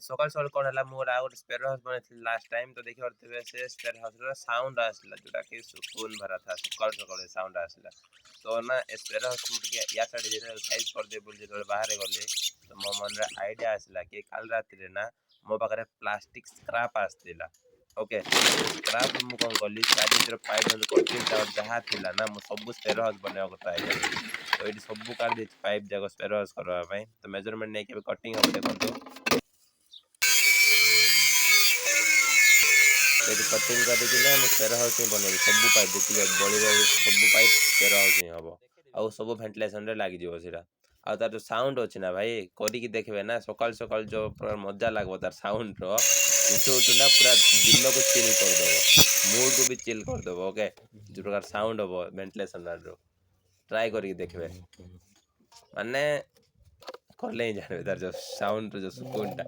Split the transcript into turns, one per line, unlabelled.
सकाल सकाल कौन है मोर आ गोटे स्पैरो हाउस बने लास्ट टाइम तो देखि पारे से स्पैरो हाउस रो साउंड आसला जोटा कि सुकून भरा था सकाल सकाल साउंड आसला तो ना स्पैरो हाउस को टिके या साइड जे साइज कर दे बोल जे बाहर गले तो मो मन रे आईडिया आसला कि काल रात रे ना मो पाखरे प्लास्टिक स्क्रैप आसतिला ओके स्क्रैप मु कोन गली चारि पाइप कटिंग टावर जहाँ थिला ना मु सब स्पैरो हाउस बनेवा को ट्राई करी तो ये सब काट दे पाइप जाक स्पैरो हाउस करवा पई तो मेजरमेंट नै के कटिंग हम देखंतु कटिंग कर ना मु स्पैरो हाउस ही बनेबी सब पाइप जे बड़ी सब पाइप स्पैरो हाउस ही हबो आ सब वेंटिलेशन रे लागि जिवो सिरा आ तार जो साउंड अछि ना भाई करिकी देखबे ना सकाल सकाल जो पूरा मजा लागबो तार साउंड रो उठु उठु ना पूरा दिन को चिल कर दबो मूड को भी चिल कर दबो ओके जो प्रकार साउंड हबो वेंटिलेशन रो ट्राई करिकी देखबे माने करले ही जानबे तार जो साउंड जो सुकून टा